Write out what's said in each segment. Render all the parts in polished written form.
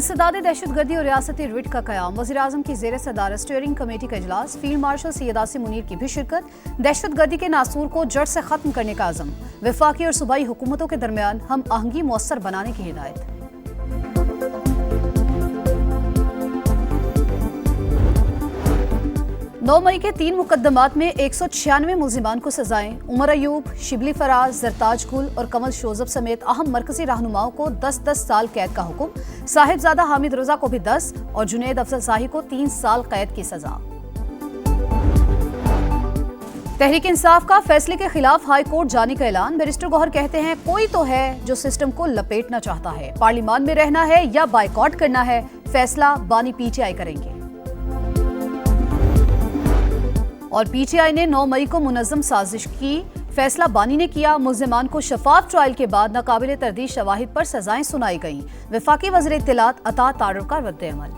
इंसदाद दहशतगर्दी और रियासती रिट का क़याम, वज़ीर-ए-आज़म की ज़ेर सदारत स्टीयरिंग कमेटी का इजलास, फील्ड मार्शल सैयद आसिम मुनीर की भी शिरकत, दहशतगर्दी के नासूर को जड़ से ख़त्म करने का अज़म, वफाकी और सूबाई हुकूमतों के दरमियान हम आहंगी मुअस्सर बनाने की हिदायत। 9 मई के 3 मुकदमात में 196 मुल्जिमान को सजाएं। उमर अयूब, शिबली फराज, जरताज गुल और कमल शोजब समेत अहम मरकजी रहनुमाओं को 10-10 साल कैद का हुक्म, साहिबजादा हामिद रजा को भी 10 और जुनैद अफजल शाही को 3 साल कैद की सजा। तहरीक इंसाफ का फैसले के खिलाफ हाई कोर्ट जाने का ऐलान, बैरिस्टर गौहर कहते हैं कोई तो है जो सिस्टम को लपेटना चाहता है, पार्लियामान में रहना है या बायकॉट करना है, फैसला बानी पीटीआई करेंगे। और पीटीआई ने 9 मई को मुनज़्ज़म साजिश की, फैसला बानी ने किया। मुल्जिमान को शफाफ ट्रायल के बाद नाकाबिले तरदीद शवाहिद पर सजाएं सुनाई गईं। वफाकी वज़ीर इत्तलात अता तारुर का रद्द-ए-अमल।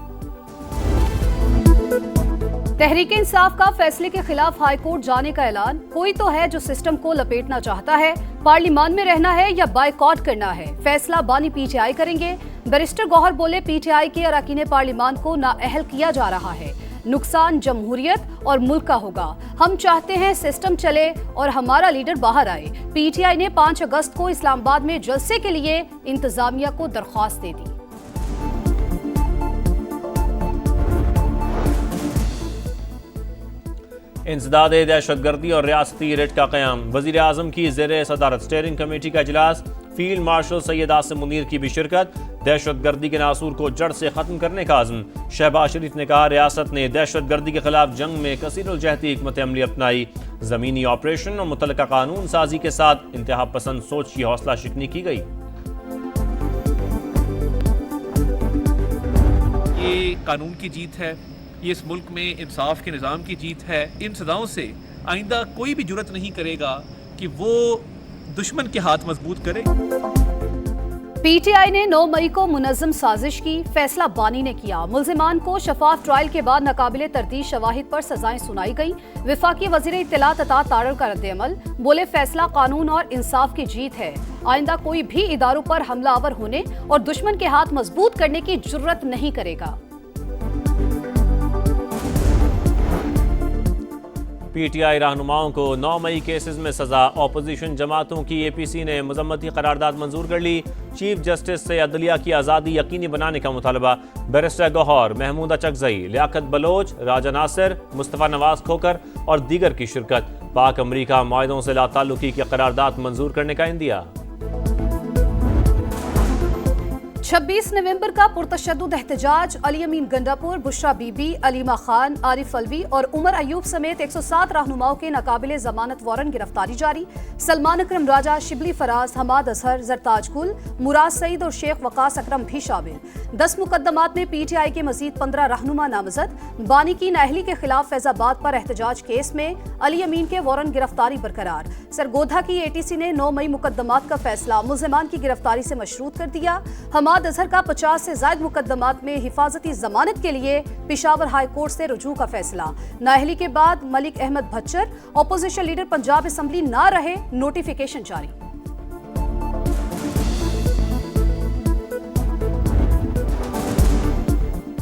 तहरीक इंसाफ का फैसले के खिलाफ हाई कोर्ट जाने का ऐलान, कोई तो है जो सिस्टम को लपेटना चाहता है, पार्लियामान में रहना है या बायकॉट करना है, फैसला बानी पीटीआई करेंगे। बैरिस्टर गौहर बोले पीटीआई के अरकान पार्लियामान को नाअहल किया जा रहा है, नुकसान जमहूरियत और मुल्क का होगा। हम चाहते हैं सिस्टम चले और हमारा लीडर बाहर आए। पीटीआई ने 5 अगस्त को इस्लामाबाद में जलसे के लिए इंतजामिया को दरख्वास्त दे दी। इंसदाद दहशतगर्दी और रियासती रिट का क़याम, वज़ीर-ए-आज़म की ज़ेर सदारत स्टीयरिंग कमेटी का इजलास, फील्ड मार्शल सैयद आसिम मुनीर की भी शिरकत, दहशतगर्दी के नासूर को जड़ से ख़त्म करने का आज़म। शहबाज शरीफ ने कहा रियासत ने दहशतगर्दी के खिलाफ जंग में कसीरुल-जहती हिकमत अमली अपनाई, ज़मीनी ऑपरेशन और मुतल्लिका कानून साजी के साथ इंतहा पसंद सोच की हौसला शिकनी की गई। ये कानून की जीत है, ये इस मुल्क में इंसाफ के निज़ाम की जीत है। इन सदाओं से आइंदा कोई भी जुर्रत नहीं करेगा कि वो दुश्मन के हाथ मजबूत करे। पीटीआई ने 9 मई को मुनज़्ज़म साजिश की, फैसला बानी ने किया। मुल्जिमान को शफाफ ट्रायल के बाद नाकाबिले तरदीद शवाहिद पर सजाएं सुनाई गई। वफाकी वज़ीर इत्तलात अता तारुर का रद्द-ए-अमल, बोले फैसला कानून और इंसाफ की जीत है, आइंदा कोई भी इदारों पर हमलावर होने और दुश्मन के हाथ मजबूत करने की जुर्रत नहीं करेगा। पीटीआई रहनुमाओं को 9 मई केसेस में सजा, ऑपोजिशन जमातों की एपीसी ने मजम्मती करारदाद मंजूर कर ली। चीफ जस्टिस से अदलिया की आज़ादी यकीनी बनाने का मुतालबा, बैरिस्टर गौहर, महमूद अचकज़ई, लियाकत बलोच, राजा नासिर, मुस्तफ़ा नवाज खोकर और दीगर की शिरकत। पाक अमरीका मुआहदों से लाताल्लुकी की करारदाद मंजूर करने का इंदिया। 26 नवंबर का पुरतशद्दुद एहतजाज, अली अमीन गंडापुर, बुशरा बीबी, अलीमा खान, आरिफ अलवी और उमर अयूब समेत 107 रहनुमाओं के नाकाबिले जमानत वारंट गिरफ्तारी जारी। सलमान अकरम राजा, शिबली फराज, हमाद अजहर, जरताज गुल, मुराद सईद और शेख वकास अकरम भी शामिल। 10 मुकदमात में पीटीआई के मजीद 15 रहनुमा नामजद। बानी की नाअहली के खिलाफ फैजाबाद पर एहतजाज केस में अली अमीन के वारंट गिरफ्तारी बरकरार। सरगोधा की एटीसी ने 9 मई मुकदमात का फैसला मुल्जिमान की गिरफ्तारी से मशरूत कर दिया। हमाद अजहर का 50 से ज्यादा मुकदमात में हिफाजती जमानत के लिए पेशावर हाई कोर्ट से रुजू का फैसला। नाअहली के बाद Malik Ahmad Bhachar opposition leader Punjab assembly ना रहे, नोटिफिकेशन जारी।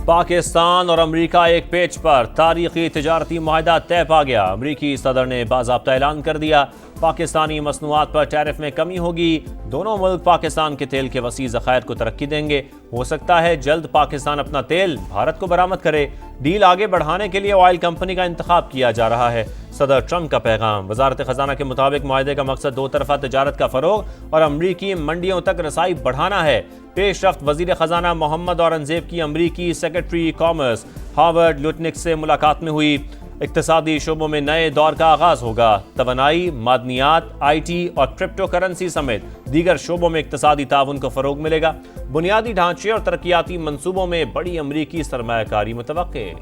पाकिस्तान और अमरीका एक पेच पर, तारीखी तिजारती मुआहदा तय पा गया। अमरीकी सदर ने बाज़ाब्ता ऐलान कर दिया पाकिस्तानी मसनूआत पर टैरिफ में कमी होगी। दोनों मुल्क पाकिस्तान के तेल के वसी ज़खायर को तरक्की देंगे। हो सकता है जल्द पाकिस्तान अपना तेल भारत को बरामद करे। डील आगे बढ़ाने के लिए ऑयल कंपनी का इंतखाब किया जा रहा है। सदर ट्रंप का पैगाम, वजारत खजाना के मुताबिक मुआहदे का मकसद 2 तरफा तजारत का फरोग और अमरीकी मंडियों तक रसाई बढ़ाना है। पेशरफ्त वजीर खजाना मोहम्मद औरंगजेब की अमरीकी सेक्रेटरी कॉमर्स हावर्ड लुटनिक से मुलाकात में हुई। इक्तिसादी शोबों में नए दौर का आगाज होगा। तवानाई, मादनियात, IT और क्रिप्टो करेंसी समेत दीगर शोबों में इक्तिसादी ताउन को फरोग मिलेगा। बुनियादी ढांचे और तरक्याती मंसूबों में बड़ी अमरीकी सरमायाकारी मुतवक्के।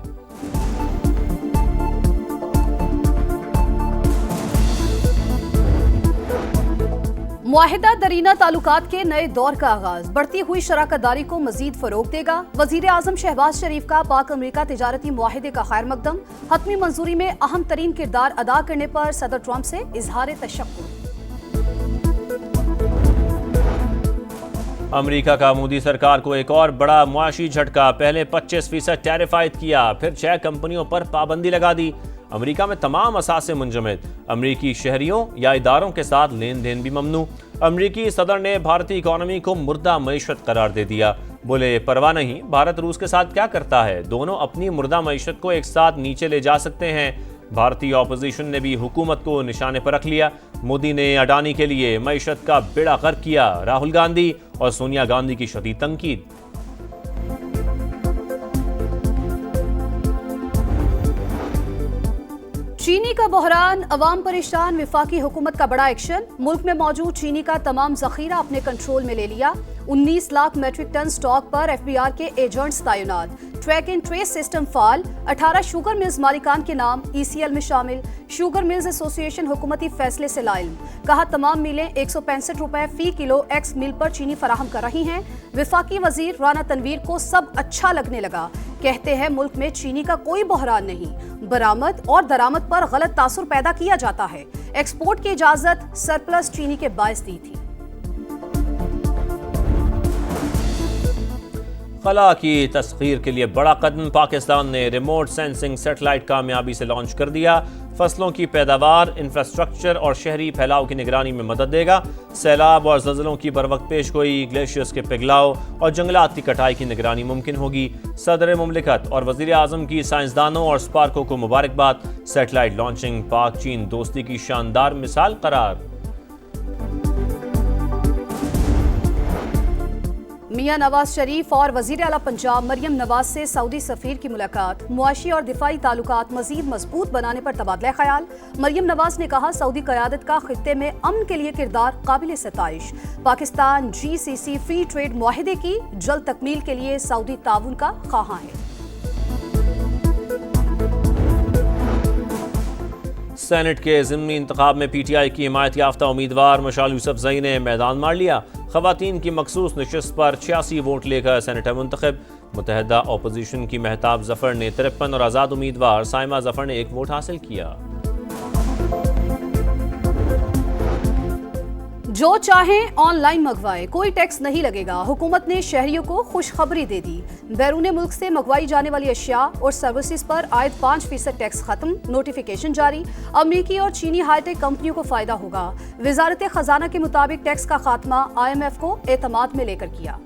मुआहिदा दरीना ताल्लुकात के नए दौर का आगाज, बढ़ती हुई शराकतदारी को मजीद फरोग देगा। वज़ीर-ए-आज़म शहबाज शरीफ का पाक अमरीका तिजारती मुआहिदे का खैर मकदम, हतमी मंजूरी में अहम तरीन किरदार अदा करने पर सदर ट्रंप से इजहार तशक्कुर। अमेरिका का मोदी सरकार को एक और बड़ा मुआशी झटका। पहले 25% टैरिफ आयद किया, फिर 6 कंपनियों पर पाबंदी लगा दी। अमेरिका में तमाम असासे मुंजमद, अमेरिकी शहरियों या इदारों के साथ लेन देन भी ममनू। अमेरिकी सदर ने भारतीय इकोनॉमी को मुर्दा मईशत करार दे दिया। बोले परवाह नहीं, भारत रूस के साथ क्या करता है, दोनों अपनी मुर्दा मईशत को एक साथ नीचे ले जा सकते हैं। भारतीय ऑपोजिशन ने भी हुकूमत को निशाने पर रख लिया। मोदी ने अडानी के लिए मईशत का बेड़ा गर्क किया। राहुल गांधी और सोनिया गांधी की शदीद तंकीद। चीनी का बहरान, अवाम परेशान, विफाकी हुकूमत का बड़ा एक्शन। मुल्क में मौजूद चीनी का तमाम जखीरा अपने कंट्रोल में ले लिया। 19 लाख मेट्रिक टन स्टॉक पर एफबीआर के एजेंट्स तैनात। Track and trace system fail. 18 sugar mills मालिकान के नाम ईसीएल में शामिल। शुगर मिल्स एसोसिएशन हुकूमती फैसले से लाइल। कहा तमाम मिलें 165 रुपए फी किलो एक्स मिल पर चीनी फराहम कर रही हैं। विफाकी वजीर राना तनवीर को सब अच्छा लगने लगा। कहते हैं मुल्क में चीनी का कोई बहरान नहीं, बरामद और दरामद पर गलत तासुर पैदा किया जाता है। एक्सपोर्ट की इजाजत सरप्लस चीनी के बायस दी थी। खला की तस्खीर के लिए बड़ा कदम। पाकिस्तान ने रिमोट सेंसिंग सैटेलाइट कामयाबी से लॉन्च कर दिया। फसलों की पैदावार, इंफ्रास्ट्रक्चर और शहरी फैलाव की निगरानी में मदद देगा। सैलाब और ज़लज़लों की बरवक्त पेशगोई, ग्लेशियर्स के पिघलाव और जंगलात की कटाई की निगरानी मुमकिन होगी। सदर मुमलिकत और वज़ीर आज़म की साइंसदानों और स्पार्को को मुबारकबाद। सैटेलाइट लॉन्चिंग पाक चीन दोस्ती की शानदार मिसाल करार। मियां नवाज शरीफ और वजीर आला पंजाब मरियम नवाज से सऊदी सफीर की मुलाकात। मुआशी और दिफाई ताल्लुकात मजीद मजबूत बनाने पर तबादला ख्याल। मरियम नवाज ने कहा सऊदी क़यादत का खित्ते में अमन के लिए किरदार काबिल सताइश। पाकिस्तान GCC फ्री ट्रेड मुआहिदे की जल्द तकमील के लिए सऊदी ताउन का ख्वाहां है। सेनेट के ज़िमनी इंतखाब में PTI की हिमायत याफ्ता उम्मीदवार मशाल यूसुफजई ने मैदान मार लिया। खवातीन की मखसूस नशिस्त पर 86 वोट लेकर सेनेटर मुंतखब। मुतहदा अपोजिशन की महताब जफर ने 53 और आज़ाद उम्मीदवार साइमा जफर ने 1 वोट हासिल किया। जो चाहें ऑनलाइन मंगवाएं, कोई टैक्स नहीं लगेगा। हुकूमत ने शहरियों को खुशखबरी दे दी। बैरून मुल्क से मंगवाई जाने वाली अशिया और सर्विसेज पर आयद 5% टैक्स खत्म। नोटिफिकेशन जारी। अमरीकी और चीनी हाईटेक कंपनियों को फायदा होगा। वजारत खजाना के मुताबिक टैक्स का खात्मा IMF को एतमाद में लेकर किया।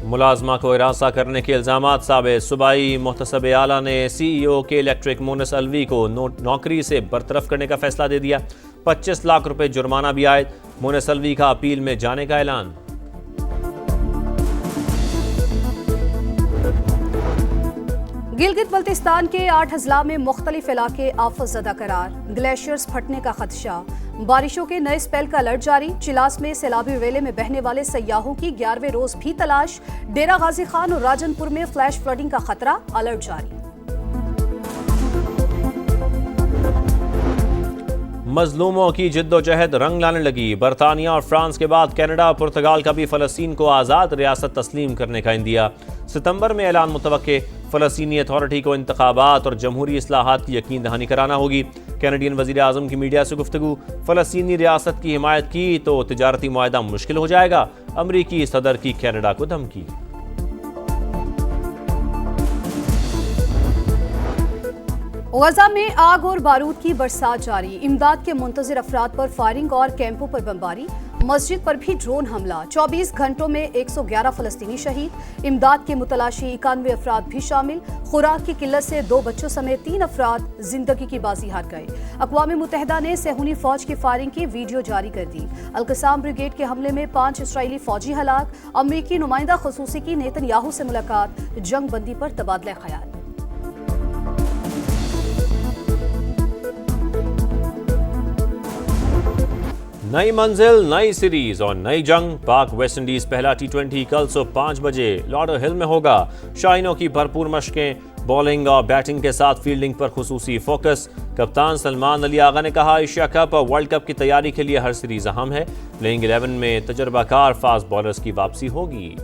मुलाजमा को हिरासा करने के इल्जामात साबित। सूबाई मुहतसब आला ने CEO के इलेक्ट्रिक मोनस अलवी को नौकरी से बरतरफ करने का फैसला दे दिया। 25 लाख रुपए जुर्माना भी आयद। मोनस अलवी का अपील में जाने का ऐलान। गिलगित बल्तिस्तान के 8 अजला में मुख्तलिफ इलाके आफत ज़दा करार। ग्लेशियर्स फटने का खदशा। बारिशों के नए स्पेल का अलर्ट जारी। चिलास में सैलाबी वेले में बहने वाले सयाहों की 11वें रोज भी तलाश। डेरा गाजी खान और राजनपुर में फ्लैश फ्लडिंग का खतरा, अलर्ट जारी। मजलूमों की जिद्दोजहद रंग लाने लगी। बरतानिया और फ्रांस के बाद कनाडा और पुर्तगाल का भी फ़लस्तीन को आज़ाद रियासत तस्लीम करने का इंदिया। सितंबर में ऐलान मुतवक्के। फ़लस्तीनी अथॉरिटी को इंतखाबात और जमहूरी इस्लाहात की यकीन दहानी कराना होगी। कैनेडियन वज़ीर आज़म की मीडिया से गुफ्तगू। फ़लस्तीनी रियासत की हिमायत की तो तिजारती मुआहदा मुश्किल हो जाएगा। अमरीकी सदर की कनाडा को धमकी। गजा में आग और बारूद की बरसात जारी। इमदाद के मुंतजिर अफराद पर फायरिंग और कैंपों पर बमबारी। मस्जिद पर भी ड्रोन हमला। 24 घंटों में 111 फ़लस्तीनी शहीद। इमदाद के मुतलाशी 91 अफराद भी शामिल। खुराक की किल्लत से 2 बच्चों समेत 3 अफराद जिंदगी की बाजी हार गए। अक़वाम मुत्तहिदा ने सेहूनी फौज की फायरिंग की वीडियो जारी कर दी। अल-क़साम ब्रिगेड के हमले में 5 इसराइली फौजी हलाक। अमरीकी नुमाइंदा ख़ुसूसी की नेतन्याहू से मुलाकात। जंग बंदी पर तबादला ख्याल। नई मंजिल, नई सीरीज और नई जंग। पाक वेस्ट इंडीज पहला T20 कल सुबह 5 बजे लॉर्डर हिल में होगा। शाहीनों की भरपूर मशकें, बॉलिंग और बैटिंग के साथ फील्डिंग पर खुसूसी फोकस। कप्तान सलमान अली आगा ने कहा एशिया कप और वर्ल्ड कप की तैयारी के लिए हर सीरीज अहम है। प्लेइंग 11 में तजर्बाकार फास्ट बॉलर्स की वापसी होगी।